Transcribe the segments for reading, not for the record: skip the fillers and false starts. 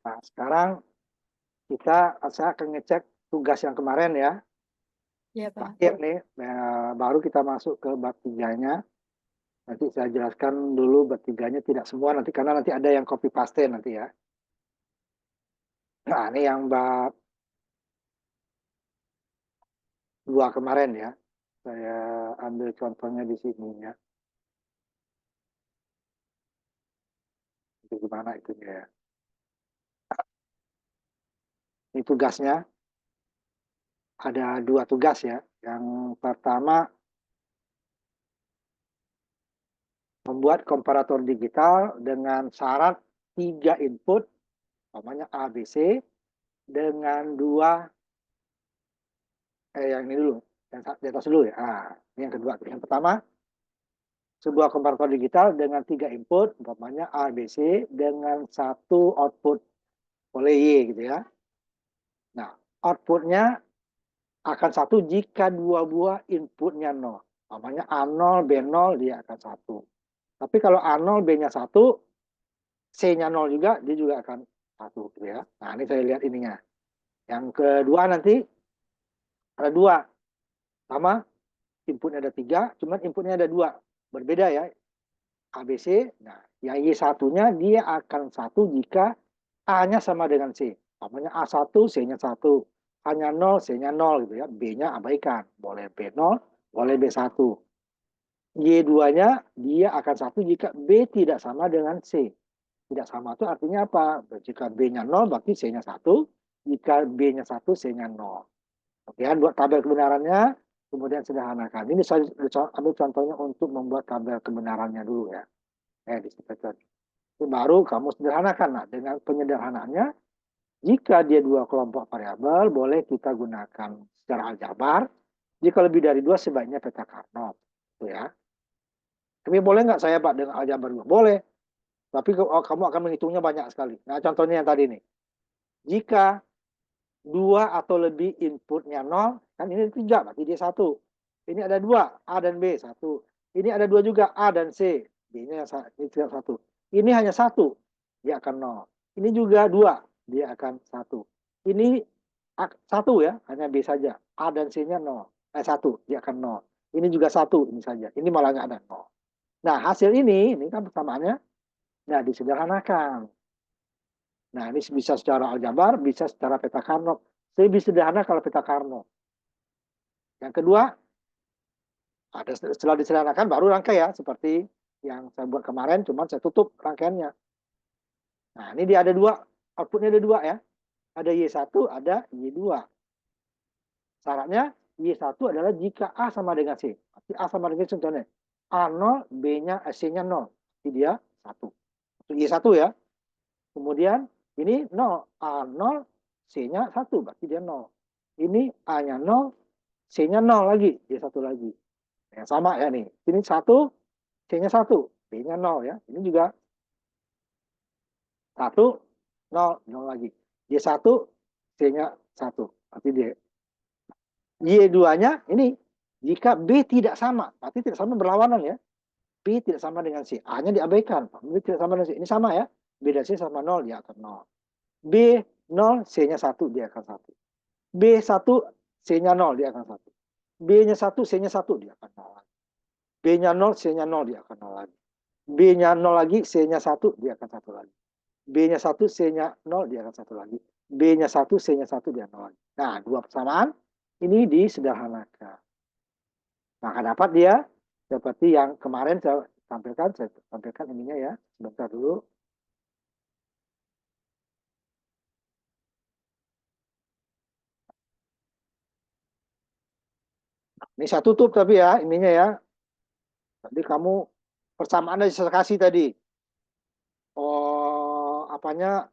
Nah, sekarang saya akan ngecek tugas yang kemarin ya. Iya, Pak. Terakhir nih, baru kita masuk ke bab tiganya. Nanti saya jelaskan dulu bab tiganya tidak semua nanti karena nanti ada yang copy paste nanti ya. Nah, ini yang bab 2 kemarin ya. Saya ambil contohnya di sini ya. Itu gimana itunya ya. Ini tugasnya. Ada 2 tugas ya. Yang pertama, membuat komparator digital dengan syarat 3 input, namanya A, B, C, dengan 2, yang ini dulu, yang di atas dulu ya. Nah, ini yang kedua. Yang pertama, sebuah komparator digital dengan 3 input, umpamanya A, B, C, dengan 1 output, boleh Y gitu ya. Nah, outputnya akan 1 jika 2 buah inputnya 0. Namanya A0, B0, dia akan 1. Tapi kalau A0, B-nya 1, C-nya 0 juga, dia juga akan 1. Gitu ya. Nah, ini saya lihat ininya. Yang kedua nanti, ada 2. Sama, inputnya ada 3, cuman inputnya ada 2. Berbeda ya, A, B, C. Nah, yang Y1-nya dia akan 1 jika A-nya sama dengan C. Namanya A1, C-nya 1. A-nya 0, C-nya 0 gitu ya. B-nya abaikan. Boleh B0, boleh B1. Y2-nya dia akan 1 jika B tidak sama dengan C. Tidak sama itu artinya apa? Jika B-nya 0 berarti C-nya 1. Jika B-nya 1, C-nya 0. Oke, buat tabel kebenarannya, kemudian sederhanakan. Ini saya ambil contohnya untuk membuat tabel kebenarannya dulu ya. Di situ. Itu baru kamu sederhanakan. Nah, dengan penyederhanaannya, jika dia 2 kelompok variabel, boleh kita gunakan secara aljabar. Jika lebih dari 2, sebaiknya peta Carnot. Itu ya. Tapi boleh nggak saya Pak dengan aljabar dulu? Boleh. Tapi kamu akan menghitungnya banyak sekali. Nah, contohnya yang tadi nih. Jika 2 atau lebih inputnya 0, kan ini 3, berarti dia 1. Ini ada 2, A dan B, 1. Ini ada 2 juga, A dan C. B-nya ini tidak 1. Ini hanya 1, dia akan 0. Ini juga 2, dia akan 1. Ini 1 ya, hanya B saja. A dan C-nya 0. 1, dia akan 0. Ini juga 1, ini saja. Ini malah nggak ada 0. Nah, hasil ini kan persamaannya, nah disederhanakan. Nah, ini bisa secara aljabar, bisa secara peta Carnot. Lebih sederhana kalau peta Carnot. Yang kedua, setelah disederhanakan baru rangkai ya, seperti yang saya buat kemarin, cuman saya tutup rangkaiannya. Nah, ini dia ada 2, outputnya ada 2 ya. Ada Y1, ada Y2. Syaratnya, Y1 adalah jika A sama dengan C. Berarti A sama dengan C contohnya. A0, B-nya, C-nya 0. Jadi dia 1. Y1 ya. Kemudian ini 0, A0, C-nya 1, berarti dia 0. Ini A-nya 0, C-nya 0 lagi, dia 1 lagi. Yang sama ya nih. Ini 1, C-nya 1, B-nya 0 ya. Ini juga 1, 0, 0 lagi. Dia 1, C-nya 1. Berarti dia Y2-nya ini jika B tidak sama, berarti tidak sama berlawanan ya. B tidak sama dengan C. A-nya diabaikan. B tidak sama dengan C. Ini sama ya. B dan C sama 0, dia akan 0. B 0, C-nya 1, dia akan 1. B1, C-nya 0, dia akan 1. B-nya 1, C-nya 1, dia akan 0 lagi. B-nya 0, C-nya 0, dia akan 0 lagi. B-nya 0 lagi, C-nya 1, dia akan 1 lagi. B-nya 1, C-nya 0, dia akan 1 lagi. B-nya 1, C-nya 1, dia 0 lagi. Nah, 2 persamaan ini disederhanakan. Maka dapat dia seperti yang kemarin saya tampilkan ininya ya. Sebentar dulu. Ini saya tutup tapi ya, ininya ya. Tadi kamu persamaan dari saya kasih tadi. Oh, apanya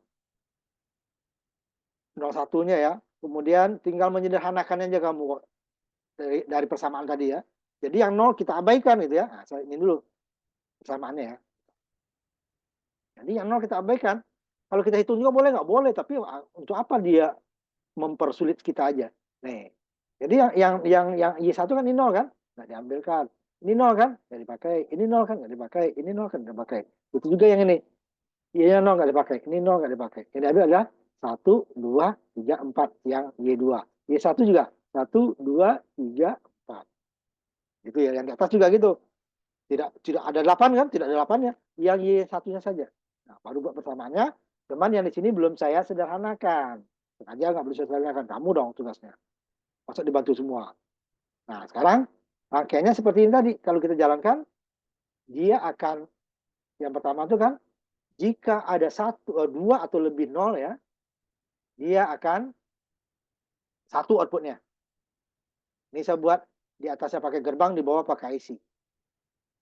01-nya ya. Kemudian tinggal menyederhanakan aja kamu dari persamaan tadi ya. Jadi yang 0 kita abaikan gitu ya. Nah, saya ini dulu persamaannya ya. Jadi yang 0 kita abaikan. Kalau kita hitung juga boleh nggak? Boleh, tapi untuk apa dia mempersulit kita aja. Nih. Jadi yang Y1 kan ini 0 kan? Nggak diambilkan. Ini 0 kan? Nggak dipakai. Ini 0 kan? Nggak dipakai. Ini 0 kan? Nggak dipakai. Itu juga yang ini. Y-nya 0 nggak dipakai. Ini 0 nggak dipakai. Yang diambil adalah 1, 2, 3, 4. Yang Y2. Y1 juga. 1, 2, 3, 4. Gitu ya. Yang di atas juga gitu. Tidak ada 8 kan? Tidak ada 8-nya. Yang Y1-nya saja. Nah, baru buat persamaannya. Cuman yang di sini belum saya sederhanakan. Sengaja nggak boleh saya sederhanakan. Kamu dong tugasnya. Masa dibantu semua. Nah, sekarang rangkaiannya seperti ini tadi. Kalau kita jalankan, dia akan, yang pertama itu kan, jika ada dua atau lebih nol ya, dia akan satu outputnya. Ini saya buat di atasnya pakai gerbang, di bawah pakai IC.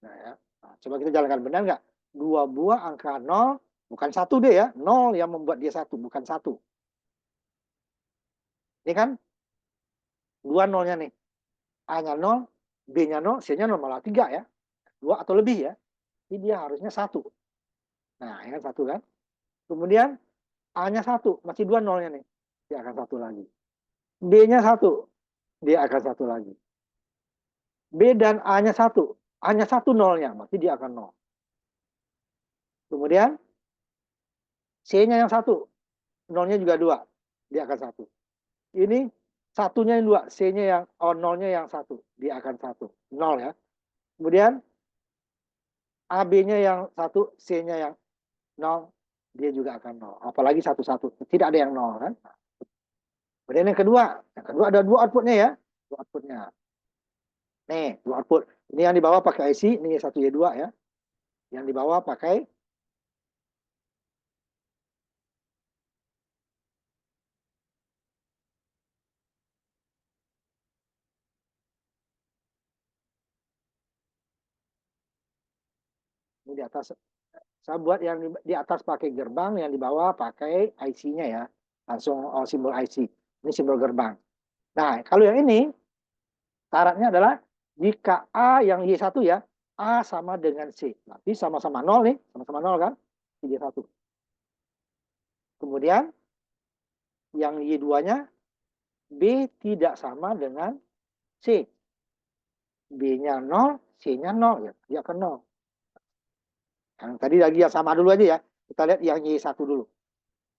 Nah, ya. Nah, coba kita jalankan, benar nggak? Dua buah angka 0, bukan satu deh ya, 0 yang membuat dia satu, bukan satu. Ini kan dua nolnya nih, A-nya 0, B-nya 0, C-nya 0, malah 3 ya. Dua atau lebih ya. Jadi dia harusnya satu. Nah, ini kan satu kan. Kemudian A-nya satu, masih dua nolnya nih. Dia akan satu lagi. B-nya satu, dia akan satu lagi. B dan A-nya satu, hanya satu nolnya, berarti dia akan nol. Kemudian C-nya yang satu, nolnya juga dua, dia akan satu. Ini satunya yang dua, C-nya yang nolnya yang satu, dia akan satu, nol ya. Kemudian AB-nya yang satu, C-nya yang nol, dia juga akan nol. Apalagi satu-satu, tidak ada yang nol kan. Kemudian yang kedua ada dua outputnya ya, dua outputnya. Nih, dua output. Ini yang di bawah pakai IC, ini Y1, Y2 ya. Yang di bawah pakai ini di atas. Saya buat yang di atas pakai gerbang, yang di bawah pakai IC-nya ya. Langsung simbol IC. Ini simbol gerbang. Nah, kalau yang ini syaratnya adalah jika A yang Y1 ya, A sama dengan C. Berarti sama-sama 0 nih, sama-sama 0 kan? Y1. Kemudian yang Y2-nya B tidak sama dengan C. B-nya 0, C-nya 0 ya. Dia akan 0. Yang tadi lagi yang sama dulu aja ya. Kita lihat yang Y1 dulu.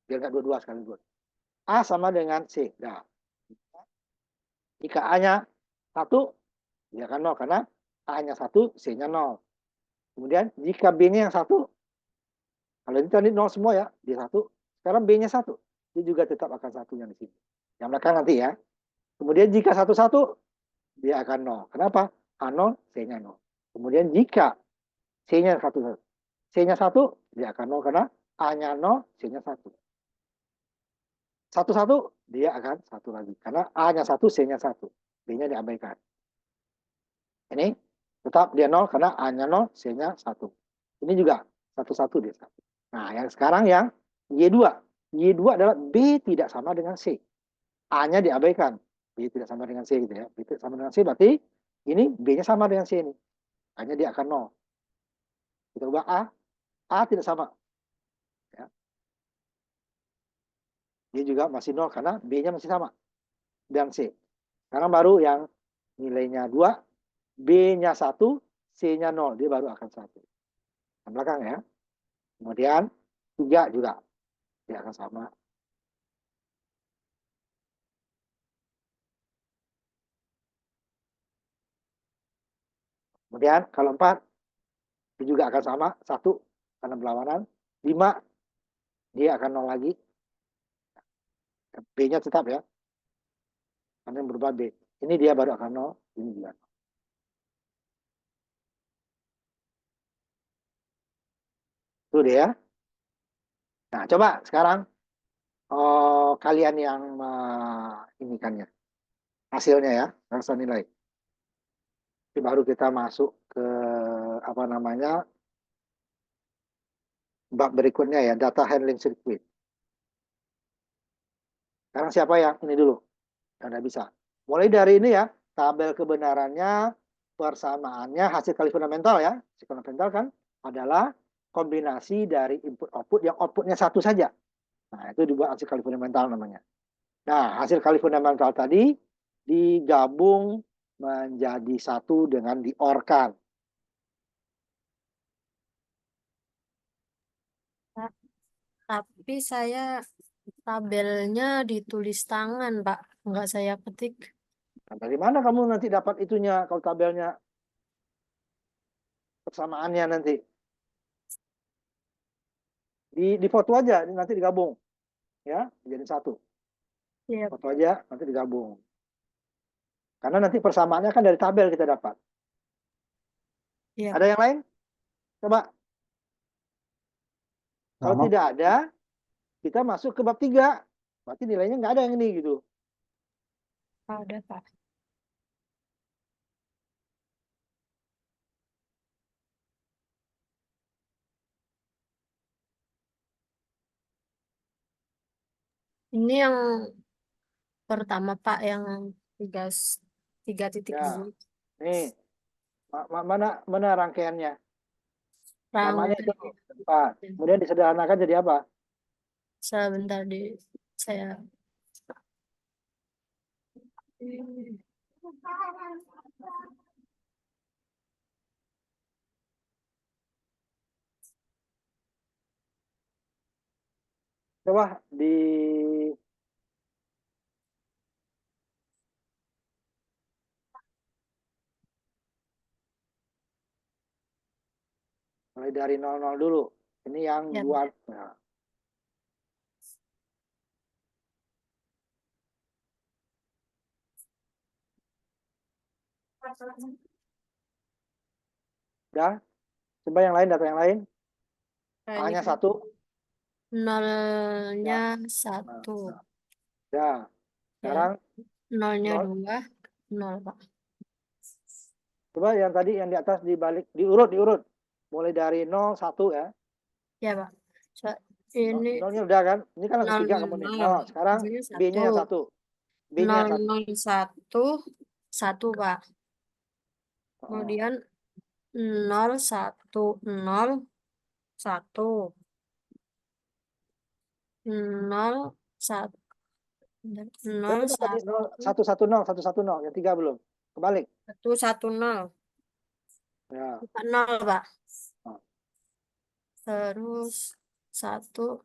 Biar nggak dua-dua sekaligus. A sama dengan C. Nah, jika A-nya 1, dia akan 0. Karena A-nya 1, C-nya 0. Kemudian jika B-nya yang 1, kalau ini tadi 0 semua ya, dia 1. Sekarang B-nya 1. Dia juga tetap akan 1 yang di sini. Yang belakang nanti ya. Kemudian jika 1-1, dia akan 0. Kenapa? A0, C-nya 0. Kemudian jika C-nya 1, C-nya 1, dia akan 0 karena A-nya 0, C-nya 1. 1-1, dia akan 1 lagi. Karena A-nya 1, C-nya 1. B-nya diabaikan. Ini tetap dia 0 karena A-nya 0, C-nya 1. Ini juga 1-1 dia 1. Nah, yang sekarang yang Y2. Y2 adalah B tidak sama dengan C. A-nya diabaikan. B tidak sama dengan C gitu ya. B tidak sama dengan C berarti ini B-nya sama dengan C ini. Hanya dia akan 0. Kita ubah A. A tidak sama. Ya. Dia juga masih 0 karena B-nya masih sama dengan C. Sekarang baru yang nilainya 2, B-nya 1, C-nya 0. Dia baru akan 1. Yang belakang ya. Kemudian 3 juga. Dia akan sama. Kemudian kalau 4, dia juga akan sama. 1 karena berlawanan. 5, dia akan 0 lagi. B-nya tetap ya. Karena yang berubah B. Ini dia baru akan 0. Ini juga. Itu dia ya. Nah, coba sekarang kalian yang ini kan ya. Hasilnya ya. Rasa nilai. Jadi baru kita masuk ke apa namanya bab berikutnya ya, data handling circuit. Sekarang siapa yang ini dulu? Yang udah bisa. Mulai dari ini ya, tabel kebenarannya, persamaannya, hasil kali fundamental ya. Hasil fundamental kan adalah kombinasi dari input-output yang outputnya satu saja. Nah, itu dibuat hasil kali fundamental namanya. Nah, hasil kali fundamental tadi digabung menjadi satu dengan diorkan. Pak. Tapi saya tabelnya ditulis tangan, Pak. Enggak saya ketik. Nah, dari mana kamu nanti dapat itunya kalau tabelnya persamaannya nanti? Di foto aja, nanti digabung ya, jadi satu. Iya, Foto aja, nanti digabung. Karena nanti persamaannya kan dari tabel kita dapat. iya, Ada Pak. yang lain? Coba. Kalau Sama. tidak ada, kita masuk ke bab 3. Berarti nilainya nggak ada yang ini gitu. Ada, Pak. Ini yang pertama, Pak, yang tiga, tiga titik Ya, dulu. nih mana rangkaiannya? Namanya itu Rangkaian. 4. Kemudian disederhanakan jadi apa? Sebentar di saya. Coba mulai dari 00 dulu. Ini yang Ya, dua. Nah, udah. Coba yang lain, data yang lain. Nah, ini A-nya kan 1. nolnya Ya. Nah, satu. nah. Ya. Ya, Sekarang nolnya 0. dua, nol, Pak. Coba yang tadi yang di atas dibalik, diurut. Mulai dari 0, 1 ya. Ya, Pak. Ini 0-nya udah kan? Ini kan langsung nol 3 kamu nih. nol. 0. Sekarang Hasilnya B-nya satu. yang 1. B-nya Nol yang 1. nol satu, satu, Pak. Oh. Kemudian nol satu nol satu, nol satu, nol Berapa tadi? satu 0, 110, 110. Yang 3 belum. Kebalik. satu satu nol, Ya. bukan nol, Pak. Nah, Terus satu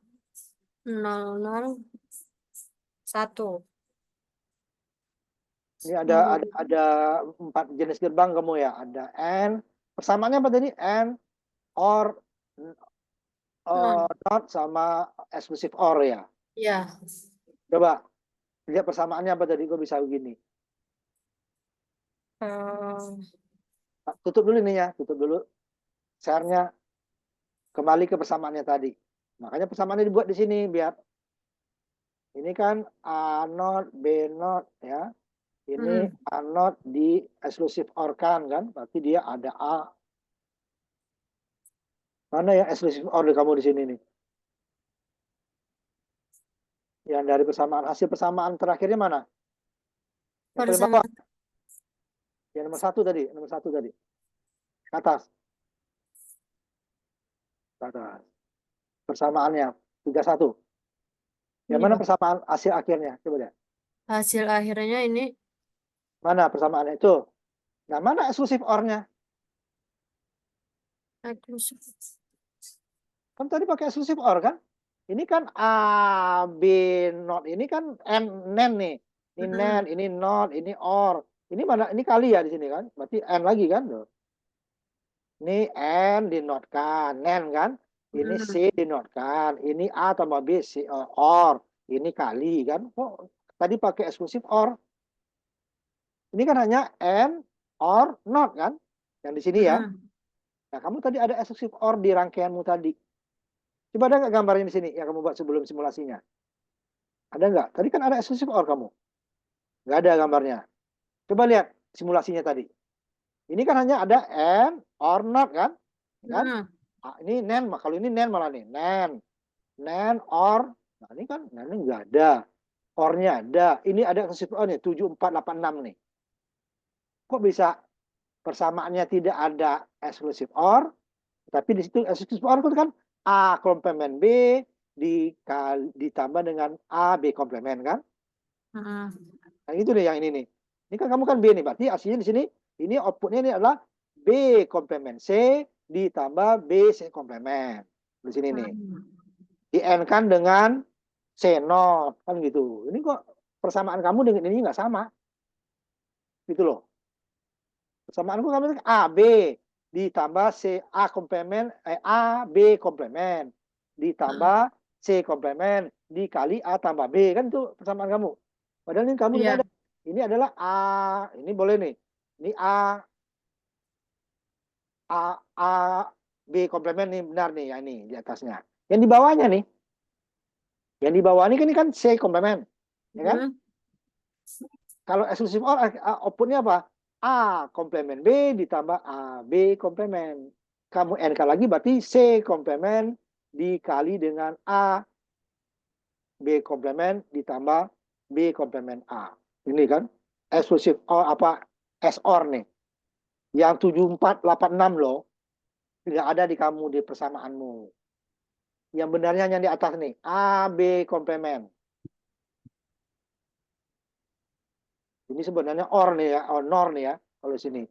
nol nol satu. ini Kemudian ada 4 jenis gerbang kamu ya. Ada N. Persamaannya apa tadi? N, OR, nol. not sama exclusive OR ya. Ya. Coba lihat persamaannya apa tadi, kok bisa begini. eh, Tutup dulu ini ya, tutup dulu share-nya, kembali ke persamaannya tadi. Makanya persamaannya dibuat di sini biar ini kan A not, B not ya. Ini A not di exclusive OR kan, berarti dia ada A. Mana yang exclusive OR kamu di sini nih? Yang dari persamaan, hasil persamaan terakhirnya mana? Yang paling bawah, persamaan yang nomor 1 tadi, nomor 1 tadi. Ke atas, ke atas. Persamaannya 31. Yang ini, mana Pak. persamaan hasil akhirnya? Coba lihat. Hasil akhirnya ini Mana persamaannya itu? Nah, mana eksklusif OR-nya? eksklusif. Kan tadi pakai eksklusif OR kan? Ini kan A, B, not. Ini kan N, NAND nih. Ini NAND, ini not, ini OR. Ini mana? Ini kali ya di sini kan? Berarti N lagi kan? Ini N dinotkan, NAND kan? Ini C dinotkan. Ini A tambah B, C, OR. Ini kali kan? Kok tadi pakai eksklusif OR? Ini kan hanya N, OR, not kan? Yang di sini ya. Nah, kamu tadi ada eksklusif OR di rangkaianmu tadi. Coba ada nggak gambarnya di sini yang kamu buat sebelum simulasinya? Ada nggak? Tadi kan ada eksklusif OR kamu. Nggak ada gambarnya. Coba lihat simulasinya tadi. Ini kan hanya ada N, OR, not kan? Kan? Ah, ini NAND, kalau ini NAND malah nih. NAND, NAND, OR. Nah, ini kan NAND nggak ada. OR-nya ada. Ini ada eksklusif OR nih, 7486 nih. Kok bisa persamaannya tidak ada eksklusif OR, tapi di situ eksklusif OR itu kan A komplement B ditambah dengan A B komplement kan? Nah, itu nih yang ini nih. Ini kan kamu kan B nih, berarti aslinya di sini ini outputnya ini adalah B komplement C ditambah B C komplement. Di sini nih. di N kan dengan C not kan gitu. Ini kok persamaan kamu dengan ini nggak sama, gitu loh. Persamaanku kamu A B ditambah C A komplemen A B komplemen Heeh. ditambah C komplemen dikali A tambah B kan itu persamaan kamu. Padahal ini kamu nggak Iya. ada. Ini adalah A, ini boleh nih. Ini A B komplemen nih benar nih ya ini di atasnya. Yang di bawahnya nih, yang di bawah ini kan C komplemen, ya kan? Hmm. Kalau eksklusif OR outputnya apa? A komplemen B ditambah A B komplemen. Kamu N-kan lagi berarti C komplemen dikali dengan A B komplemen ditambah B komplemen A. Ini kan eksklusif OR apa S-OR nih. Yang 7486 loh. Tidak ada di kamu di persamaanmu. Yang benarnya yang di atas nih. A B komplemen. Ini sebenarnya OR nih ya, or NOR nih ya kalau di sini.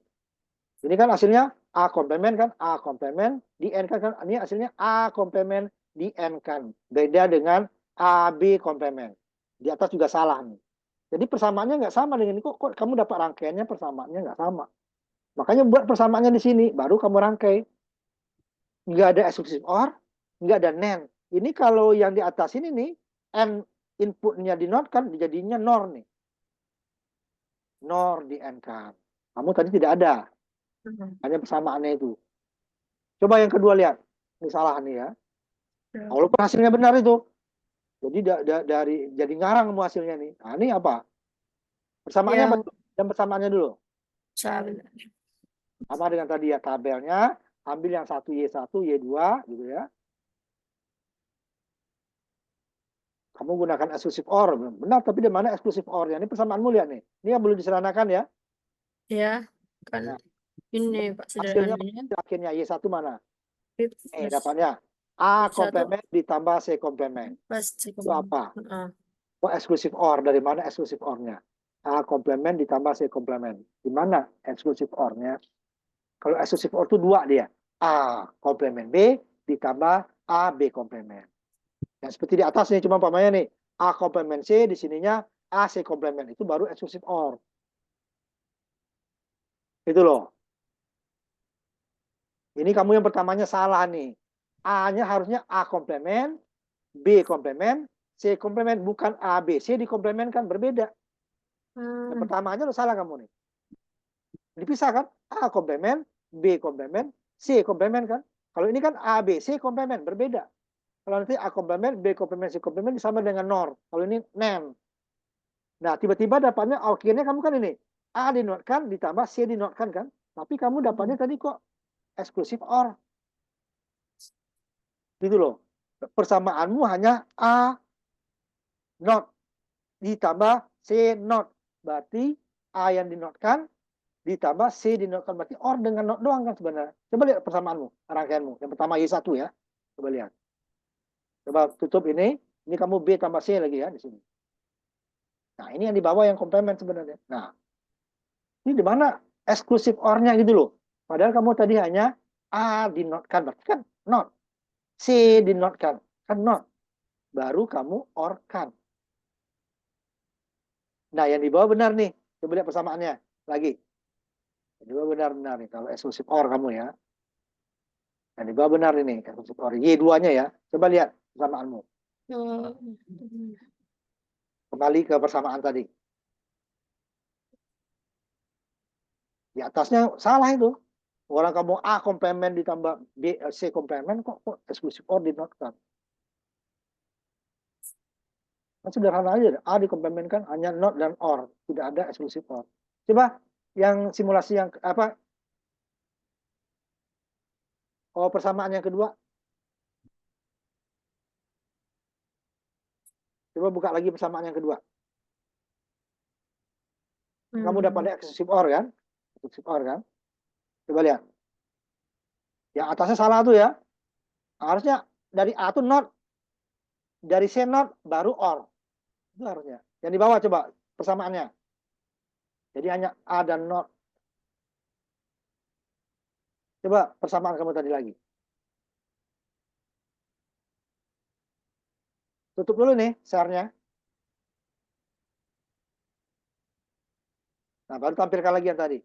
Ini kan hasilnya A komplemen kan, A komplemen di N kan, ini hasilnya A komplemen di N kan. Beda dengan A B komplemen. Di atas juga salah nih. Jadi persamaannya nggak sama dengan ini. Kok kamu dapat rangkaiannya persamaannya nggak sama. Makanya buat persamaannya di sini, baru kamu rangkai. Nggak ada eksklusif OR, nggak ada NAND. Ini kalau yang di atas ini nih, N inputnya di NOT kan jadinya NOR nih. NOR di N kan. Kamu tadi tidak ada. Hmm. Hanya persamaannya itu. Coba yang kedua lihat. Ini salah nih ya. Ya. Walaupun hasilnya benar itu. Jadi dari jadi ngarang kamu hasilnya nih. Nah, ini apa? Persamaannya apa? Yang Dan persamaannya dulu. salah. Sama dengan tadi ya tabelnya. Ambil yang satu Y1, Y2 gitu ya. Kamu gunakan eksklusif OR. Benar, tapi di mana eksklusif OR-nya? Ini persamaanmu lihat nih. Ini yang belum diseranakan ya. Ya, kan Nah, ini Pak hasilnya sederhananya. akhirnya Y1 mana? Plus Dapatnya A satu komplemen ditambah C komplemen. plus C Itu komplemen. apa? Heeh. Oh, eksklusif OR. Dari mana eksklusif OR-nya? A komplemen ditambah C komplemen. Di mana eksklusif OR-nya? Kalau eksklusif OR itu dua dia. A komplemen B ditambah A B komplemen. Yang seperti di atas nih, cuma umpamanya nih. A komplemen C, di sininya A C komplemen. Itu baru eksklusif OR. Itu loh. Ini kamu yang pertamanya salah nih. A-nya harusnya A komplemen, B komplemen, C komplemen. Bukan A, B, C dikomplemenkan. Berbeda. Yang Hmm. pertamanya lo salah kamu nih. Dipisah kan? A komplemen, B komplemen, C komplemen kan? Kalau ini kan A, B, C komplemen. Berbeda. Kalau nanti A komplemen, B komplemen, C komplemen sama dengan NOR. Kalau ini NAND. Nah, tiba-tiba dapatnya akhirnya kamu kan ini. A dinotkan ditambah C dinotkan kan? Tapi kamu dapatnya tadi kok eksklusif OR. Gitu loh. Persamaanmu hanya A not ditambah C not. Berarti A yang dinotkan ditambah C dinotkan. Berarti OR dengan not doang kan sebenarnya. Coba lihat persamaanmu, rangkaianmu. Yang pertama Y1 ya. Coba lihat. Coba tutup ini. Ini kamu B tambah C lagi ya di sini. Nah, ini yang di bawah yang komplement sebenarnya. Nah, ini di mana eksklusif OR-nya gitu loh. Padahal kamu tadi hanya A dinotkan. Berarti kan not. C dinotkan. Kan not. Baru kamu OR-kan. Nah, yang di bawah benar nih. Coba lihat persamaannya. Lagi. Yang di bawah benar-benar nih. Kalau eksklusif OR kamu ya. Yang di bawah benar ini. Eksklusif OR. Y2-nya ya. Coba lihat persamaanmu. Oh. Kembali ke persamaan tadi. Di atasnya salah itu. Orang kamu A komplemen ditambah B, C komplemen kok eksklusif OR dinotkan. Kan sederhana aja. A dikomplemenkan hanya not dan OR. Tidak ada eksklusif OR. Coba yang simulasi yang apa? Oh, persamaan yang kedua. Coba buka lagi persamaan yang kedua. Kamu Hmm. dapat eksklusif OR kan? Eksklusif OR kan? Coba lihat. Yang atasnya salah tuh ya. Harusnya dari A tuh not. Dari C not baru OR. Itu harusnya. Yang di bawah coba persamaannya. Jadi hanya A dan not. Coba persamaan kamu tadi lagi. Tutup dulu nih share-nya. Nah, baru tampilkan lagi yang tadi.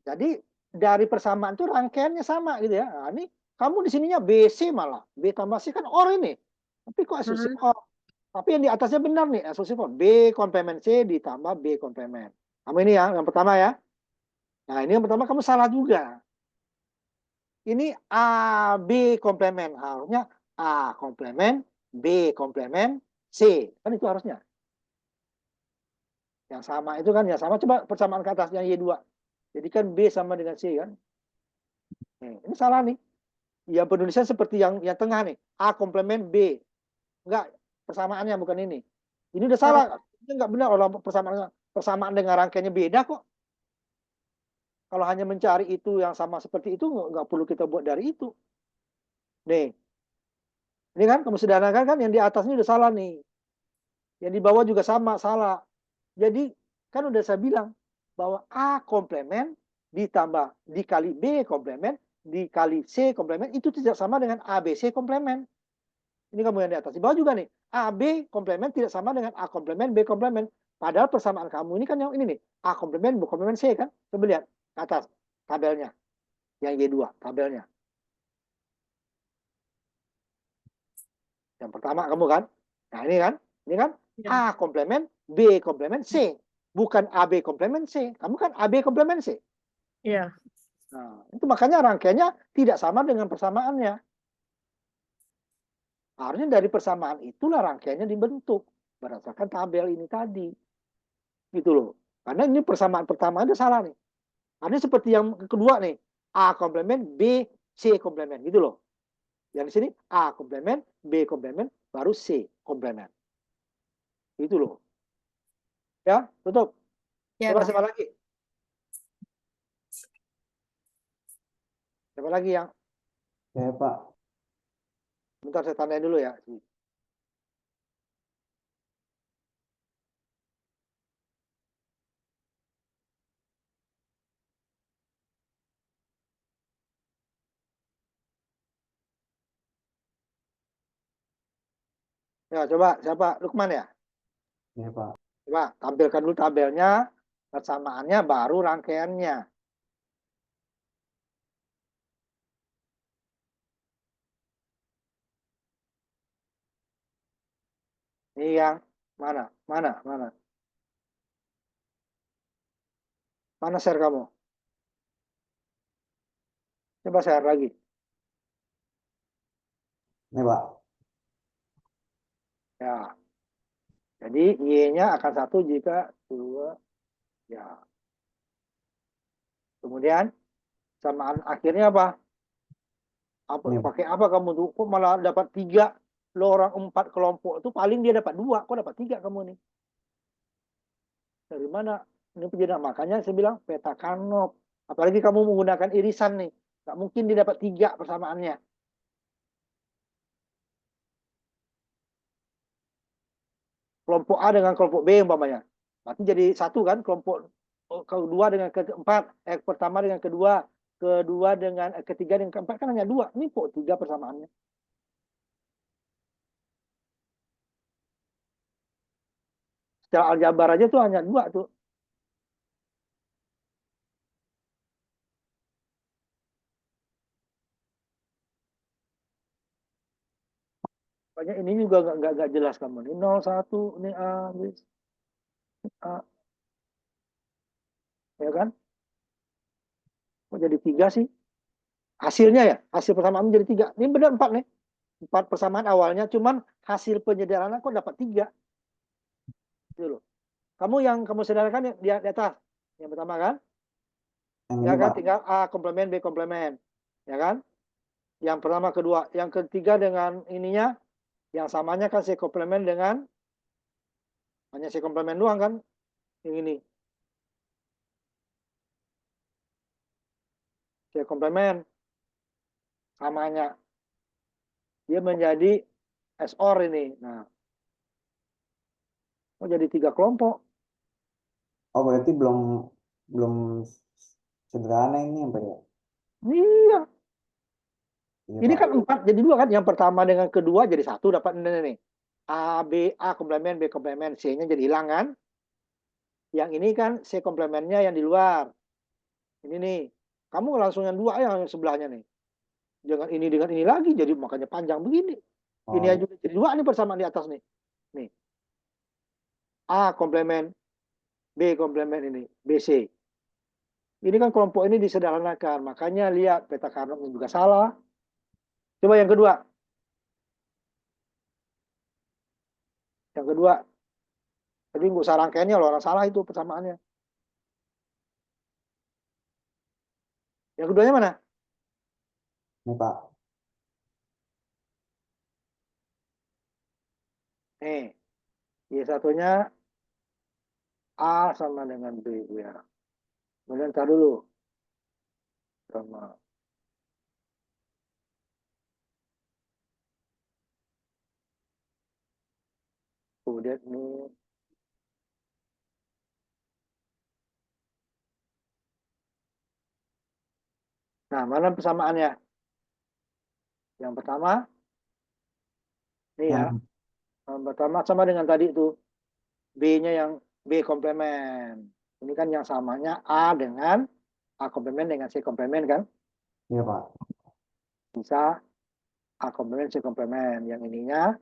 Jadi dari persamaan itu rangkaiannya sama gitu ya. Nah, ini kamu di sininya BC malah. B tambah C kan OR ini. Tapi kok asumsi Hmm. OR? Tapi yang di atasnya benar nih, asumsi OR. B komplement C ditambah B komplement. Kamu ini ya, yang pertama ya. Nah, ini yang pertama kamu salah juga. Ini A, B komplement. Harusnya A komplement, B komplement, C. Kan itu harusnya. Yang sama itu kan, yang sama. Coba persamaan ke atas, yang Y2. Jadi kan B sama dengan C kan. Ini salah nih. Yang penulisan seperti yang tengah nih. A komplement B. Enggak, persamaannya bukan ini. Ini udah salah. Oh, Ini enggak benar. Kalau persamaan dengan rangkaiannya beda kok. Kalau hanya mencari itu yang sama seperti itu, enggak perlu kita buat dari itu. Nih, ini kan kamu sederhanakan kan yang di atas ini udah salah nih. Yang di bawah juga sama, salah. Jadi kan udah saya bilang bahwa A komplement ditambah dikali B komplement dikali C komplement itu tidak sama dengan ABC komplement. Ini kamu yang di atas. Di bawah juga nih. AB komplement tidak sama dengan A komplement, B komplement. Padahal persamaan kamu ini kan yang ini nih. A komplement, B komplement, C kan. Coba lihat ke atas tabelnya. Yang Y2 tabelnya. Yang pertama kamu kan. Nah ini kan. Ini kan ya. A komplement, B komplement, C. Bukan AB komplement C. Kamu kan AB komplement C. Iya. Nah, itu makanya rangkaiannya tidak sama dengan persamaannya. Harusnya dari persamaan itulah rangkaiannya dibentuk berdasarkan tabel ini tadi. Gitu loh. Karena ini persamaan pertama ada salah nih. Artinya seperti yang kedua nih. A komplement, B, C komplement. Gitu loh. Yang di sini A komplement, B komplement, baru C komplement. Gitu loh. Ya, tutup. Ya, Coba Pak. siapa lagi? Siapa lagi yang? Ya, Pak. Bentar saya tandain dulu ya. Ya, coba siapa? Lukman ya? Ya, Pak. Coba tampilkan dulu tabelnya, persamaannya, baru rangkaiannya. Ini yang mana? Mana? Mana? Mana share kamu? Coba share lagi. Ini, Pak. Ya. Jadi Y-nya akan 1 jika 2. Ya. Kemudian samaan akhirnya apa? Ini, Pak. Pakai apa kamu tuh? Kok malah dapat 3? Lo orang 4 kelompok itu paling dia dapat 2. Kok dapat 3 kamu nih? Dari mana? Ini penjelasan. Makanya saya bilang peta Carnot. Apalagi kamu menggunakan irisan nih. Nggak mungkin dia dapat 3 persamaannya. Kelompok A dengan kelompok B umpamanya. Berarti jadi 1 kan kelompok kedua dengan keempat, pertama dengan kedua, kedua dengan ketiga dengan keempat kan hanya 2. Ini kok 3 persamaannya. Secara aljabar aja tuh hanya 2 tuh. Banyak ini juga nggak jelas kamu. Ini 01, ini A, ini A, ya kan? Kok jadi 3 sih? Hasilnya ya, hasil persamaan menjadi 3. Ini benar 4 nih. 4 persamaan awalnya, cuman hasil penyederhanaan kok dapat 3. Gitu loh. Kamu yang kamu sederhanakan di atas. Yang pertama kan? Yang Ya ini, kan, Pak. tinggal A komplement, B komplement. Ya kan? Yang pertama, kedua. Yang ketiga dengan ininya, yang samanya kan C komplement dengan, hanya C komplement doang kan? Yang ini. C komplement samanya. Dia menjadi SOR ini. Nah, oh jadi 3 kelompok. Oh, berarti belum belum sederhana ini, Pak ya? Iya. Iya, Ini Pak. kan 4 jadi 2 kan. Yang pertama dengan kedua jadi 1 dapat ini nih. A komplemen, B komplemen, C-nya jadi hilang kan. Yang ini kan C komplemennya yang di luar. Ini nih. Kamu langsung yang 2 yang sebelahnya nih. Jangan ini dengan ini lagi, jadi makanya panjang begini. Ini Oh, aja jadi 2 nih persamaan di atas nih. Nih. A komplemen, B komplemen ini, BC. Ini kan kelompok ini disederhanakan, makanya lihat peta Carnot juga salah. Coba yang kedua. Yang kedua. Jadi nggak usah rangkaiannya loh, orang salah itu persamaannya. Yang keduanya mana? ini Pak. Nih, Y1-nya A sama dengan B ya. Kemudian ntar dulu. Sama. Kemudian ini. Nah, mana persamaannya? Yang pertama, nih ya. Yang Yang pertama sama dengan tadi itu. B-nya yang B komplemen. Ini kan yang samanya A dengan A komplemen dengan C komplemen kan. iya, Pak. Bisa A komplemen, C komplemen. Yang ininya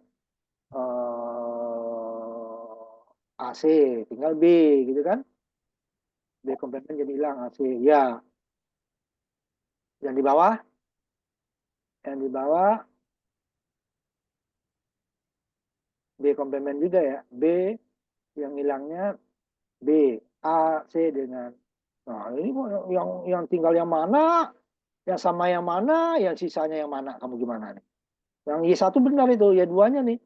AC, tinggal B gitu kan. B komplemen jadi hilang AC. Ya. Yang di bawah, B komplemen juga ya. B yang hilangnya B, A, C dengan. Nah, ini yang tinggal yang mana? Yang sama yang mana? Yang sisanya yang mana? Kamu gimana nih? Yang Y1 benar itu, Y2-nya nih.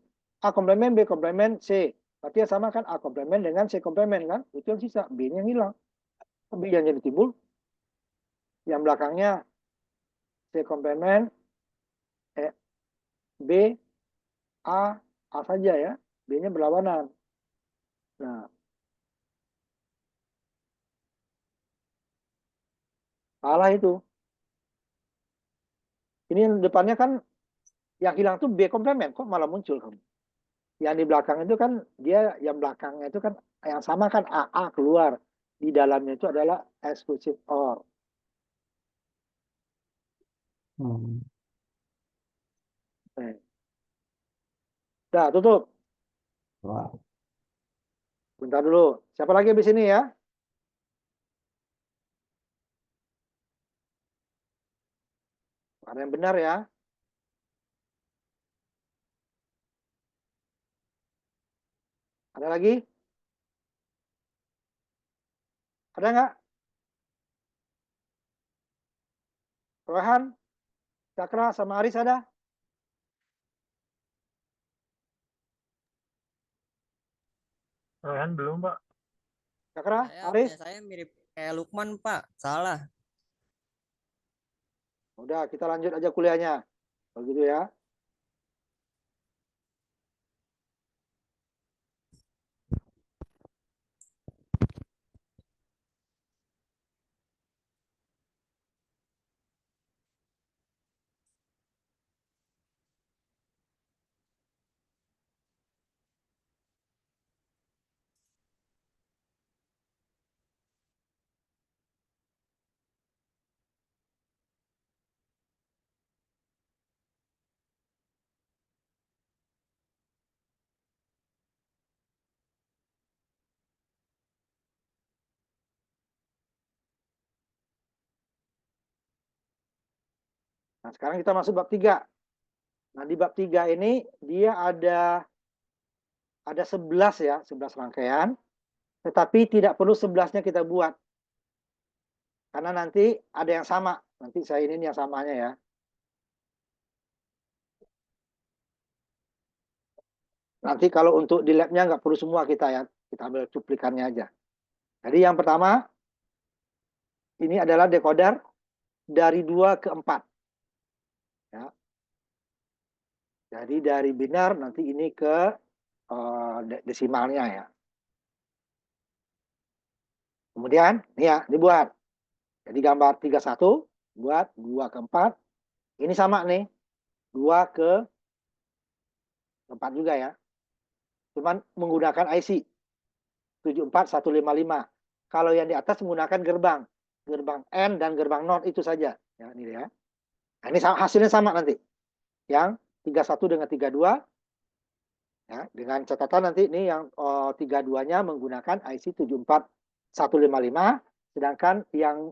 A komplemen, B komplemen, C. Berarti yang sama kan A komplemen dengan C komplemen kan? Itu yang sisa, B-nya yang hilang. B yang jadi timbul. Yang belakangnya C komplemen, B, A, A saja ya. B-nya berlawanan. Nah, salah itu. Ini yang depannya kan yang hilang tuh B komplemen. Kok malah muncul kamu? Yang di belakang itu kan dia yang belakangnya itu kan yang sama kan AA keluar. Di dalamnya itu adalah exclusive OR. Hmm. Udah, tutup. Pak. Bentar dulu. Siapa lagi di sini ya? Ada yang benar ya? Ada lagi? Ada nggak? Rohan, Cakra, sama Aris ada? Rohan belum, Pak. Cakra, Punya Aris? saya mirip kayak Lukman, Pak. Salah. Udah, kita lanjut aja kuliahnya. Kalau gitu ya. Nah, sekarang kita masuk bab 3. Nah, di bab 3 ini dia ada 11 ya, 11 rangkaian. Tetapi tidak perlu 11-nya kita buat. Karena nanti ada yang sama. Nanti saya ini yang samanya ya. Nanti kalau untuk di labnya nggak perlu semua kita ya. Kita ambil cuplikannya aja. Jadi yang pertama, ini adalah decoder dari 2 ke 4. Ya. Jadi dari binar nanti ini ke desimalnya ya. Kemudian, ini ya, dibuat. Jadi gambar 31, buat 2 ke 4. Ini sama nih. 2 ke 4 juga ya. Cuman menggunakan IC 74155. Kalau yang di atas menggunakan gerbang N dan gerbang NOT itu saja. Ya, ini ya. Nah, ini hasilnya sama nanti. Yang 31 dengan 32. Ya, dengan catatan nanti ini yang 32-nya menggunakan IC 74155, sedangkan yang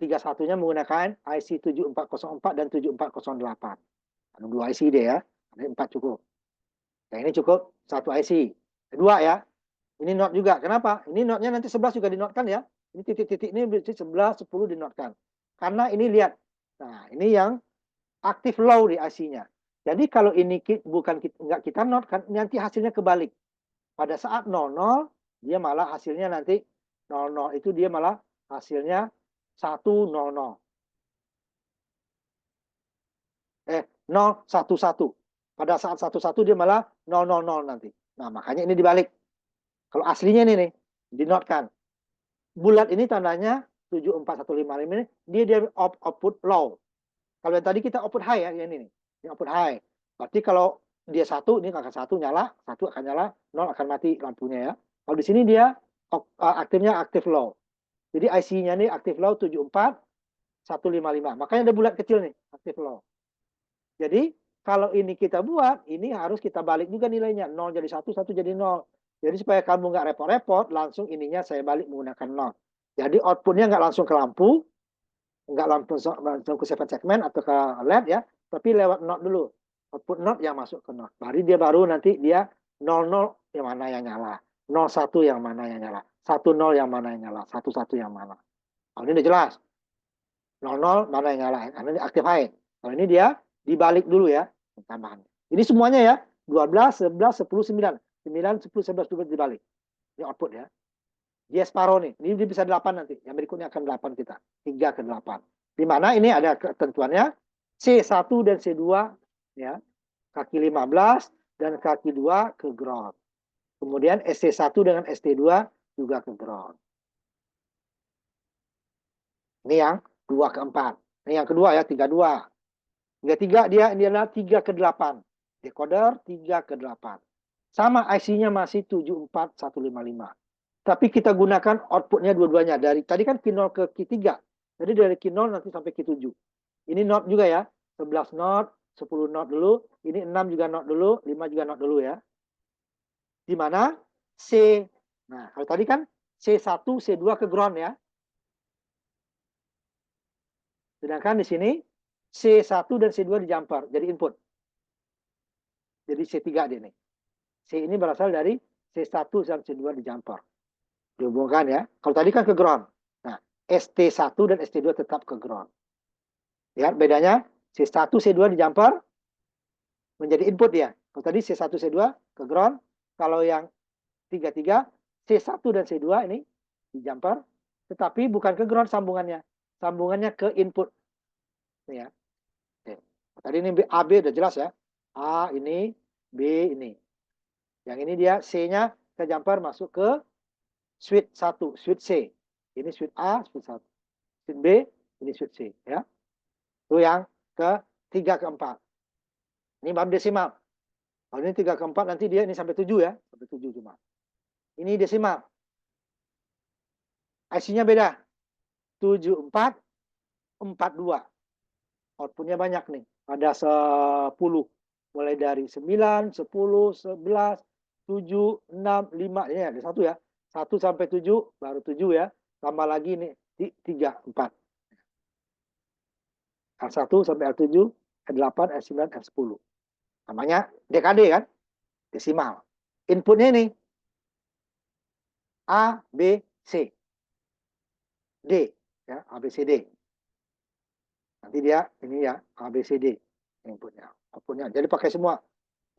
31-nya menggunakan IC 7404 dan 7408. Ada 2 IC deh ya. Ada 4 cukup. Yang ini cukup 1 IC. Kedua ya. Ini not juga. Kenapa? Ini notnya nanti 11 juga dinotkan ya. Ini titik-titik ini berarti 11, 10 dinotkan. Karena ini lihat. Nah, ini yang aktif low di IC-nya. Jadi kalau ini nggak kita not kan nanti hasilnya kebalik. Pada saat 00 dia malah hasilnya nanti 00 itu dia malah hasilnya 100. 011. Pada saat 11 dia malah 000 nanti. Nah, makanya ini dibalik. Kalau aslinya ini nih, dinotkan. Bulat ini tandanya 74155 ini dia output low. Kalau yang tadi kita output high ya, ini nih. Ini output high. Berarti kalau dia 1, ini akan 1 nyala, 1 akan nyala, 0 akan mati lampunya ya. Kalau di sini dia aktifnya aktif low. Jadi IC-nya ini aktif low 74155. Makanya ada bulat kecil nih, aktif low. Jadi kalau ini kita buat, ini harus kita balik juga nilainya. 0 jadi 1, 1 jadi 0. Jadi supaya kamu nggak repot-repot, langsung ininya saya balik menggunakan 0. Jadi outputnya nggak langsung ke lampu, nggak langsung ke segmen atau ke LED ya, tapi lewat not dulu. Output not yang masuk ke not. Dia baru nanti dia 00 yang mana yang nyala, 01 yang mana yang nyala, 10 yang mana yang nyala, 11 yang mana. Kalau ini udah jelas. 00 mana yang nyala, karena ini aktif high. Kalau ini dia dibalik dulu ya, tambahan. Ini semuanya ya, 12, 11, 10, 9. 9, 10, 11, 12 dibalik. Ini output ya. Dia separuh nih. Ini dia bisa 8 nanti. Yang berikutnya akan 8 kita. 3 ke 8. Di mana ini ada ketentuannya. C1 dan C2 ya. Kaki 15 dan kaki 2 ke ground. Kemudian ST1 dengan ST2 juga ke ground. Ini yang 2 ke 4. Ini yang kedua ya, 32. 33 dia ini adalah 3 ke 8. Decoder 3 ke 8. Sama IC-nya masih 74155. Tapi kita gunakan outputnya dua-duanya. Dari tadi kan Q0 ke Q3. Jadi dari Q0 nanti sampai Q7. Ini not juga ya. 11 not, 10 not dulu. Ini 6 juga not dulu, 5 juga not dulu ya. Di mana C. Nah, kalau tadi kan C1, C2 ke ground ya. Sedangkan di sini C1 dan C2 di jumper, jadi input. Jadi C3 dia nih. C ini berasal dari C1 dan C2 di jumper. Dihubungkan ya. Kalau tadi kan ke ground. Nah, ST1 dan ST2 tetap ke ground. Lihat bedanya, C1, C2 di jumper menjadi input ya. Kalau tadi C1, C2 ke ground. Kalau yang 33, C1 dan C2 ini di jumper. Tetapi bukan ke ground sambungannya. Sambungannya ke input. Ini ya. Oke. Tadi ini AB udah jelas ya. A ini, B ini. Yang ini dia C-nya ke jumper masuk ke switch 1, switch C. Ini switch A, switch 1. Switch B, ini switch C. Ya. Itu yang ke-3 ke 4. Ini baru desimal. Kalau ini 3 ke 4 nanti dia ini sampai 7 ya. Sampai 7 cuma. Ini desimal. IC-nya beda. 7442. Outputnya banyak nih. Ada 10. Mulai dari 9, 10, 11, 7, 6, 5. Ini ada 1 ya. 1 sampai 7, baru 7 ya. Tambah lagi nih, 3, 4. L1 sampai L7, L8, L9, L10. Namanya DKD kan? Desimal. Inputnya ini. A, B, C. D. Ya, A, B, C, D. Nanti dia, ini ya, A, B, C, D. Inputnya. Outputnya. Jadi pakai semua.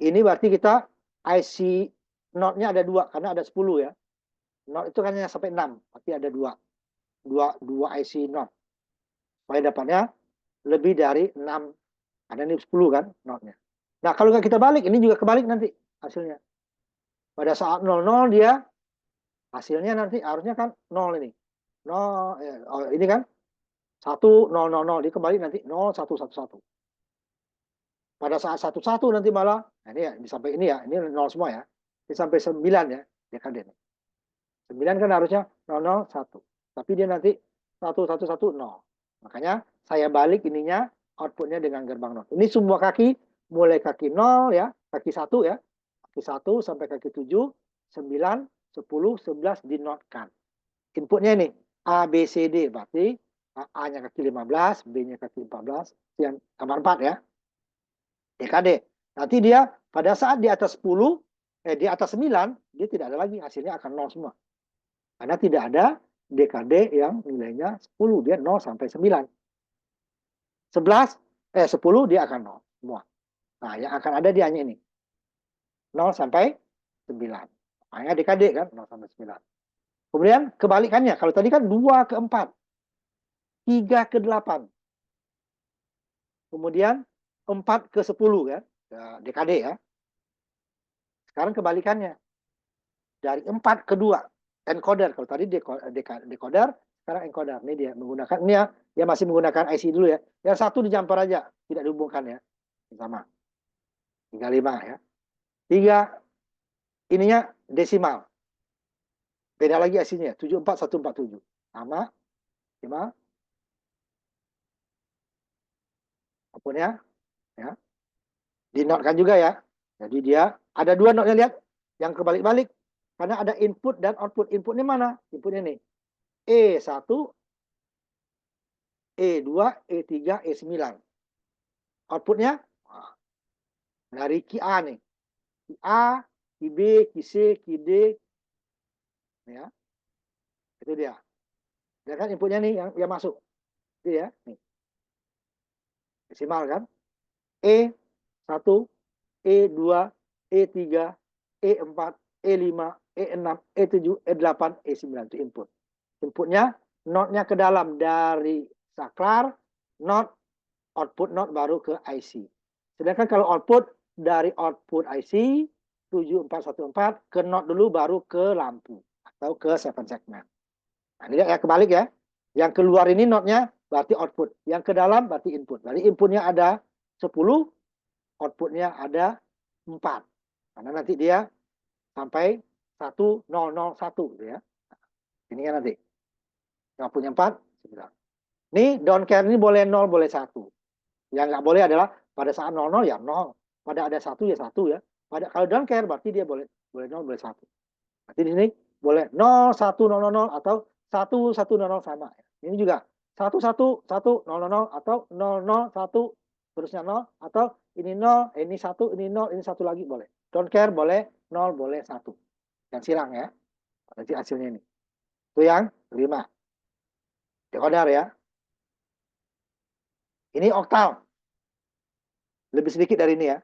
Ini berarti kita IC not-nya ada 2, karena ada 10 ya. Not itu kan hanya sampai 6, tapi ada 2 IC not. Supaya dapatnya lebih dari 6. Ada ini 10 kan not-nya. Nah, kalau nggak kita balik, ini juga kebalik nanti hasilnya. Pada saat 00 dia hasilnya nanti harusnya kan 0 ini. 0 ini kan 1 0 0 0 dia kembali nanti 0 1 1 1. Pada saat 1 nanti malah, nah ini ya, sampai ini ya, ini 0 semua ya. Ini sampai 9 ya, DKD. 9 kan harusnya 0, 0, 1. Tapi dia nanti 1, 1, 1, 0. Makanya saya balik ininya, outputnya dengan gerbang 0. Ini semua kaki, mulai kaki 0 ya, kaki 1 ya. Kaki 1 sampai kaki 7, 9, 10, 11 dinotkan. Inputnya ini, A, B, C, D. Berarti A-nya kaki 15, B-nya kaki 14, yang gambar 4 ya. DKD. Nanti dia pada saat di atas 10, di atas 9, dia tidak ada lagi, hasilnya akan 0 semua. Karena tidak ada DKD yang nilainya 10, dia 0 sampai 9. 10 dia akan 0 semua. Nah, yang akan ada dia hanya ini. 0 sampai 9. Makanya DKD kan 0 sampai 9. Kemudian kebalikannya, kalau tadi kan 2 ke 4, 3 ke 8. Kemudian 4 ke 10 kan, DKD ya. Sekarang kebalikannya. Dari 4 ke 2, encoder. Kalau tadi decoder, sekarang encoder. Ini dia menggunakan, ini ya, dia masih menggunakan IC dulu ya. Yang satu dijumper aja, tidak dihubungkan ya. Sama. 35 ya. 3, ininya desimal. Beda lagi IC-nya, 74147. Sama, 5. Outputnya, ya. Dinotkan juga ya. Jadi dia ada 2 notnya, lihat. Yang kebalik-balik. Karena ada input dan output. Inputnya mana? Inputnya nih. E1, E2, E3, E9. Outputnya dari QA nih. QA, QB, QC, QD. Ya. Itu dia. Dan kan inputnya nih yang masuk. Itu ya. Nih. Desimal kan. E1, E2, E3, E4, E5, E6, E7, E8, E9 itu input. Inputnya, notnya ke dalam dari saklar, not output not baru ke IC. Sedangkan kalau output dari output IC 7414 ke not dulu baru ke lampu atau ke 7 segment. Nah, ini ya kebalik ya. Yang keluar ini notnya berarti output. Yang ke dalam berarti input. Berarti inputnya ada 10, outputnya ada 4. Karena nanti dia sampai 1001 gitu ya. Ini kan nanti. Yang punya 4, 9. Ini don't care ini boleh 0, boleh 1. Yang nggak boleh adalah pada saat 00 ya 0. Pada ada 1 ya 1 ya. Kalau don't care berarti dia boleh 0, boleh 1. Berarti di sini boleh 0, 1, 0, 0 atau 1, 1, 0, 0 sama. Ini juga 1, 1, 1, 0, 0 atau 0, 0, 1 terusnya 0 atau ini 0, ini 1, ini 0, ini 1 lagi boleh. Don't care boleh 0, boleh 1. Yang silang ya. Nanti hasilnya ini. Itu yang 5. Decoder ya. Ini oktal. Lebih sedikit dari ini ya.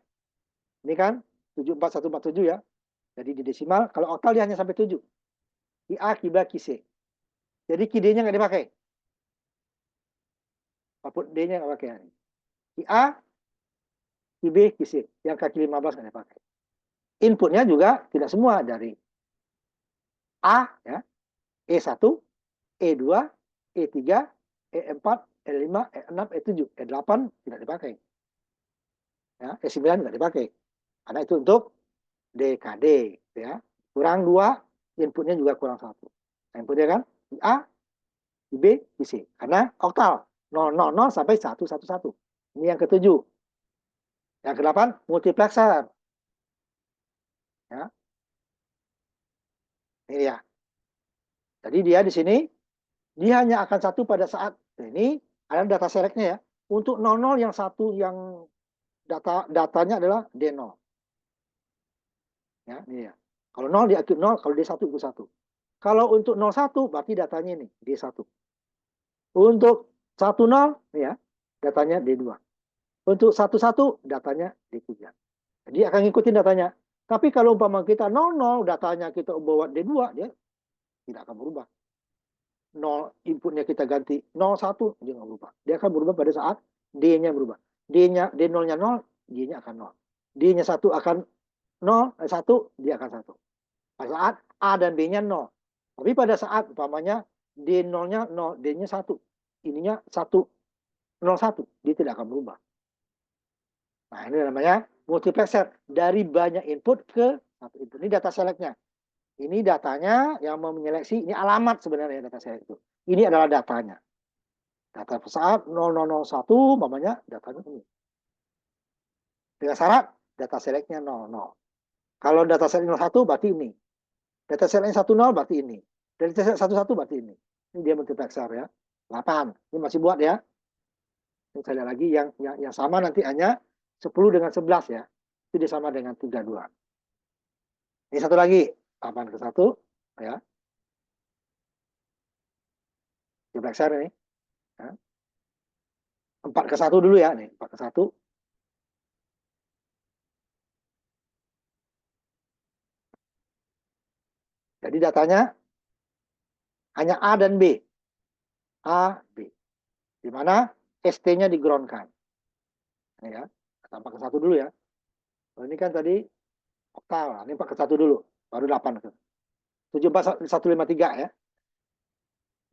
Ini kan 74147 ya. Jadi di desimal, kalau oktal dia hanya sampai 7. QA, QB, QC. Jadi QD-nya nggak dipakai. Output D-nya nggak pakai. QA, QB, QC. Yang kaki 15 nggak dipakai. Inputnya juga tidak semua dari A, ya, E1, E2, E3, E4, E5, E6, E7, E8 tidak dipakai. Ya, E9 nggak dipakai. Karena itu untuk DKD. Ya. Kurang 2, inputnya juga kurang 1. Nah, inputnya kan A, B, C. Karena oktal 000 sampai 111. Ini yang ke-7. Yang ke-8 multiplexer. Ya. Ini ya. Jadi dia di sini dia hanya akan 1 pada saat ini ada data selectnya ya. Untuk 00 yang 1 yang datanya adalah D0. Ya, ini ya. Kalau 0 dia ikut 0, kalau D1 ikut 1. Kalau untuk 01 berarti datanya ini D1. Untuk 10 ya, datanya D2. Untuk 11 datanya D3. Jadi akan ngikutin datanya. Tapi kalau umpama kita 00 datanya kita bawa D2, dia tidak akan berubah. 0 inputnya kita ganti 01, dia nggak berubah. Dia akan berubah pada saat D-nya berubah. D0-nya 0, D-nya akan 0. D-nya 1 akan 0, 1, dia akan 1. Pada saat A dan B-nya 0. Tapi pada saat umpamanya D0-nya 0, D-nya 1. Ininya 1, 01, dia tidak akan berubah. Nah, ini namanya multiplexer. Dari banyak input ke satu input. Ini data select-nya. Ini datanya yang mau menyeleksi. Ini alamat sebenarnya data select itu. Ini adalah datanya. Data saat 0001, mamanya datanya ini. Dengan syarat data select-nya 00. Kalau data select 01 berarti ini. Data select 10 berarti ini. Data select 11 berarti ini. Ini dia multiplexer ya. 8. Ini masih buat ya. Ini saya lihat lagi yang sama nanti hanya 10 dengan 11 ya. Itu dia sama dengan 32. Ini satu lagi. 8 ke 1 ya. Multiplexer ini. Ya. 4 ke 1 dulu ya. Nih, 4 ke 1. Jadi datanya hanya A dan B. A, B. Di mana ST-nya di-ground-kan. Ini ya. 4 ke 1 dulu ya. Oh, ini kan tadi oktal. Ini 4 ke 1 dulu. Baru 8 ke 74153 ya.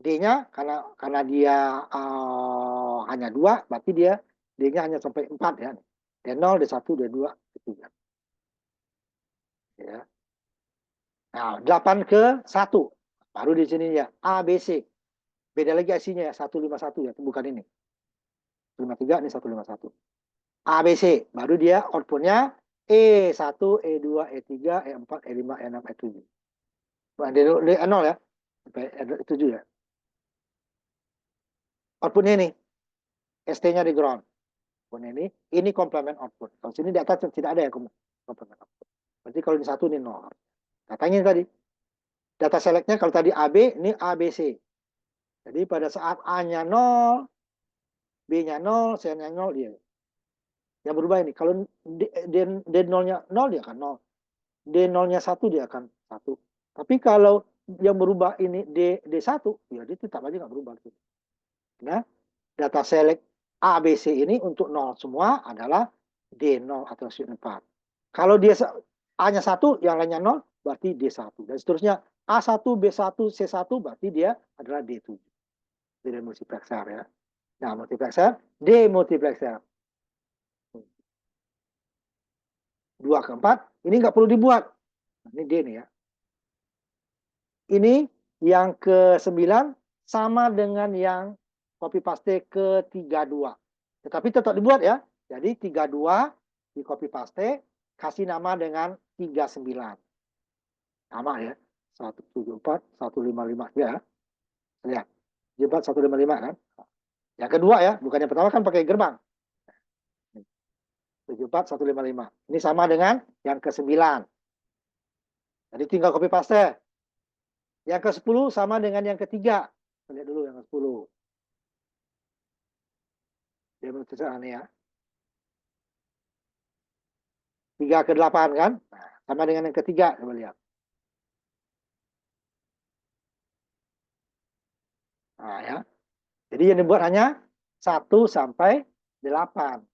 D-nya karena dia hanya 2, berarti dia D-nya hanya sampai 4 ya. D0, D1, D2, D3. Ya. Nah, 8 ke 1. Baru di sini ya A, B, C. Beda lagi IC-nya ya, 151 ya, bukan ini. 53 ini 151. A, B, C. Baru dia output-nya E1, E2, E3, E4, E5, E6, E7. Nah, D0 ya. Sampai E7 ya. Outputnya ini. ST-nya di ground. Ini komplement output. Kalau sini data tidak ada ya komplement output. Berarti kalau ini 1, ini 0. Datanya tadi. Data select-nya kalau tadi AB, ini ABC. Jadi pada saat A-nya 0, B-nya 0, C-nya 0, dia. Yang berubah ini. Kalau D0-nya 0, dia akan 0. D0-nya 1, dia akan 1. Tapi kalau yang berubah ini D1, ya dia tetap aja nggak berubah. Nah, data select ABC ini untuk 0 semua adalah D0 atau C4. Kalau dia A-nya 1, yang lainnya 0, berarti D1. Dan seterusnya A1, B1, C1, berarti dia adalah D7. Jadi multiplexer ya. Nah, multiplexer, demultiplexer. 2 ke 4, ini nggak perlu dibuat. Ini D nih ya. Ini yang ke-9 sama dengan yang copy paste ke 32. Tetapi tetap dibuat ya. Jadi 32 di copy paste, kasih nama dengan 39. Sama ya. 174, 155 ya. Lihat. 74, 155 kan. Yang kedua ya, bukan yang pertama kan pakai gerbang. 74, 155. Ini sama dengan yang ke-9. Jadi tinggal copy paste. Yang ke-10 sama dengan yang ketiga. Lihat dulu yang ke-10. Dia menunjukkan ini ya. 3 ke 8 kan. Nah, sama dengan yang ketiga. Coba lihat. Nah ya. Jadi yang dibuat hanya 1 sampai 8.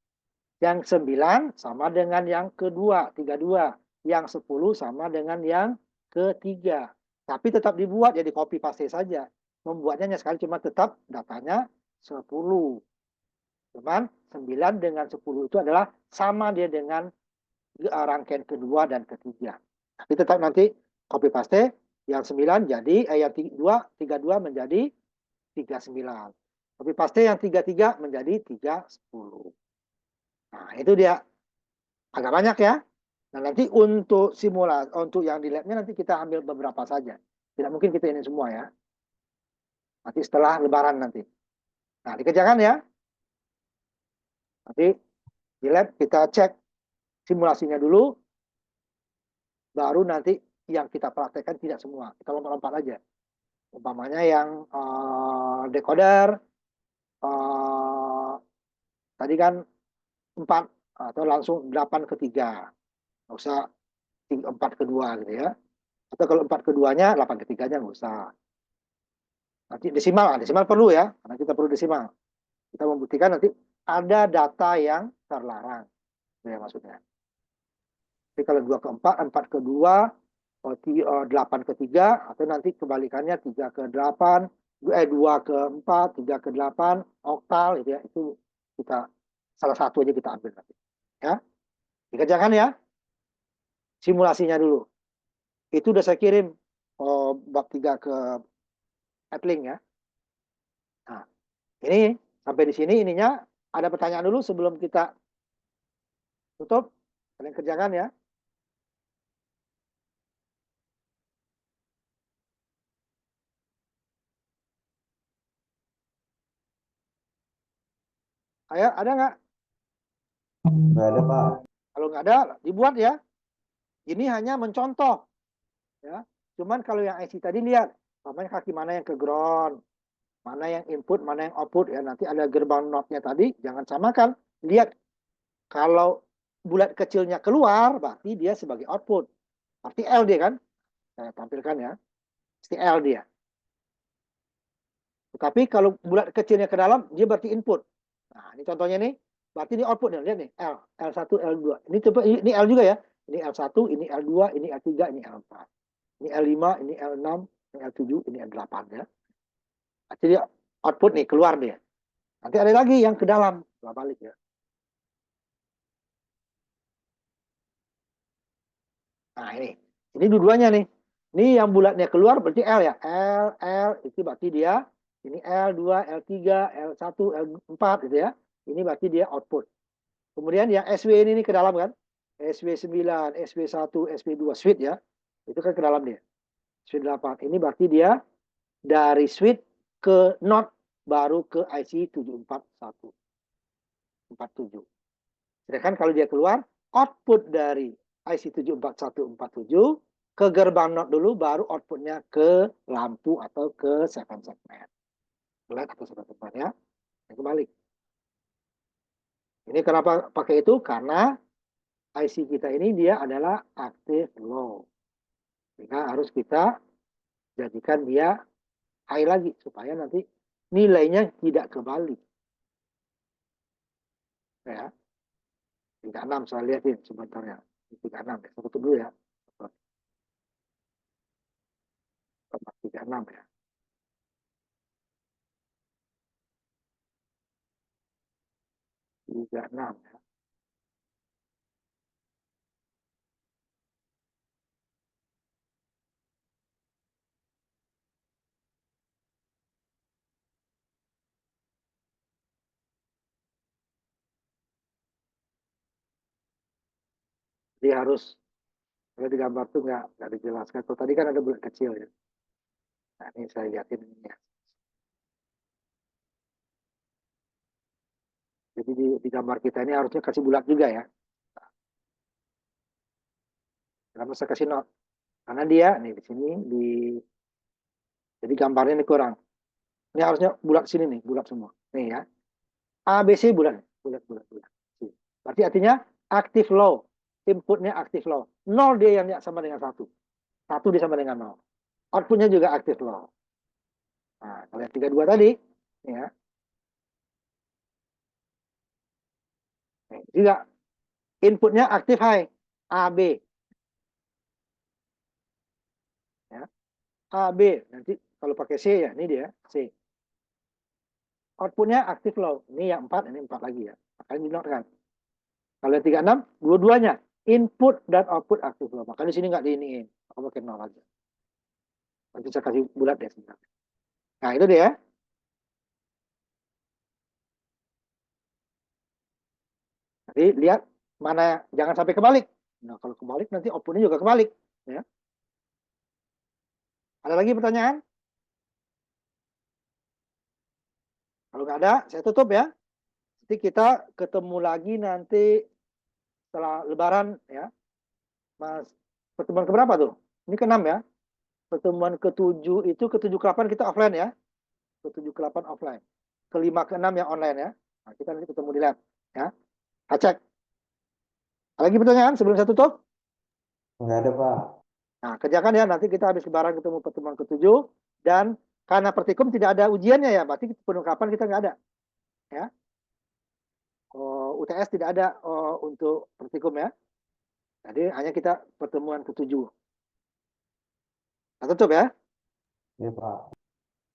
Yang 9 sama dengan yang kedua, 32. Yang 10 sama dengan yang ketiga. Tapi tetap dibuat, jadi copy paste saja. Membuatnya hanya sekali, cuma tetap datanya 10. Cuman 9 dengan 10 itu adalah sama dia dengan rangkaian kedua dan ketiga. Tapi tetap nanti copy paste, yang 9 jadi, yang 32 menjadi 39. Copy paste yang 33 menjadi 310. Nah, itu dia. Agak banyak ya. Nah, nanti untuk simulasi, untuk yang di labnya nanti kita ambil beberapa saja. Tidak mungkin kita ini semua ya. Nanti setelah lebaran nanti. Nah, dikerjakan ya. Nanti di lab kita cek simulasinya dulu. Baru nanti yang kita praktekkan tidak semua. Kita lompat-lompat aja. Umpamanya yang decoder, tadi kan 4 atau langsung 8 ke 3. Nggak usah 4 ke 2 gitu ya. Atau kalau 4 ke 2-nya, 8 ke 3-nya nggak usah. Nanti desimal perlu ya, karena kita perlu desimal. Kita membuktikan nanti ada data yang terlarang. Itu ya maksudnya. Jadi kalau 2 ke 4, 4 ke 2, 8 ke 3, atau nanti kebalikannya 3 ke 8, 2 ke 4, 3 ke 8, oktal, gitu ya. Itu kita salah satu aja kita ambil nanti. Ya, dikerjakan ya. Simulasinya dulu. Itu udah saya kirim bab 3 ke Adlink ya. Nah, ini sampai di sini ininya ada pertanyaan dulu sebelum kita tutup. Kalian kerjakan ya. Ayo, ada nggak? Nggak ada, Pak. Kalau nggak ada, dibuat ya. Ini hanya mencontoh. Ya. Cuman kalau yang IC tadi lihat, namanya kaki mana yang ke ground, mana yang input, mana yang output. Ya, nanti ada gerbang node-nya tadi, jangan samakan. Lihat, kalau bulat kecilnya keluar, berarti dia sebagai output. Berarti L dia kan. Saya tampilkan ya. Pasti L dia. Tetapi kalau bulat kecilnya ke dalam, dia berarti input. Nah, ini contohnya nih. Berarti ini output nih. Lihat nih, L. L1, L2. Ini coba ini L juga ya. Ini L1, ini L2, ini L3, ini L4. Ini L5, ini L6, ini L7, ini L8 ya. Jadi output nih, keluar dia. Nanti ada lagi yang ke dalam. Balik ya. Nah, ini. Ini dua-duanya nih. Ini yang bulatnya keluar berarti L ya. L, itu berarti dia. Ini L2, L3, L1, L4 gitu ya. Ini berarti dia output. Kemudian yang SW ini ke dalam kan. SW9, SW1, SW2, switch ya. Itu kan ke dalam dia. Switch 8. Ini berarti dia dari switch ke node baru ke IC 74147. Sedangkan kalau dia keluar, output dari IC 74147 ke gerbang node dulu, baru outputnya ke lampu atau ke 7 segmen. LED atau 7 segmen ya. Dan kembali. Ini kenapa pakai itu? Karena IC kita ini dia adalah active low. Sehingga harus kita jadikan dia high lagi supaya nanti nilainya tidak kebalik. Ya. 36 saya lihatin sebentar ya. 36 ya. Saya tutup dulu ya. 36 ya. Tiga enam ya. Jadi harus kalau di gambar tuh nggak dijelaskan. Kalau tadi kan ada bulat kecil ya. Nah ini saya lihatin ini ya. Jadi di gambar kita ini harusnya kasih bulat juga ya. Karena saya kasih not. Karena dia nih di sini jadi gambarnya ini kurang. Ini harusnya bulat sini nih, bulat semua. Nih ya. A, B, C bulat. Bulat. Berarti artinya aktif low. Inputnya aktif low. 0 dia yang sama dengan 1. 1 dia sama dengan 0. Outputnya juga aktif low. Nah, kalau yang 32 tadi, ya. Juga inputnya aktif high. A, B. Ya. A, B. Nanti kalau pakai C ya, ini dia, C. Outputnya aktif low. Ini yang 4, ini 4 lagi ya. Makanya dinotkan. Kalau yang 36, dua-duanya. Input dan output aktif low. Makanya di sini nggak diiniin. Aku pakai 0 aja. Nanti saya kasih bulat ya sebentar. Nah, itu dia. Jadi lihat mana, jangan sampai kebalik. Nah, kalau kebalik nanti outputnya juga kebalik. Ya. Ada lagi pertanyaan? Kalau nggak ada, saya tutup ya. Nanti kita ketemu lagi nanti setelah Lebaran ya. Mas, pertemuan keberapa tuh? Ini ke-6 ya. Pertemuan ke-7 itu ke-7 ke-8 kita offline ya. Ke-7 ke-8 offline. Ke-5 ke-6 yang online ya. Nah, kita nanti ketemu di lab ya. Cek. Ada lagi pertanyaan sebelum saya tutup? Nggak ada, Pak. Nah, kerjakan ya. Nanti kita habis Lebaran ketemu pertemuan ke-7. Dan karena Pertikum tidak ada ujiannya ya. Berarti penungkapan kita nggak ada. Ya. UTS tidak ada untuk Pertikum ya. Jadi hanya kita pertemuan ke-7. Nah, tutup ya. Ya, Pak.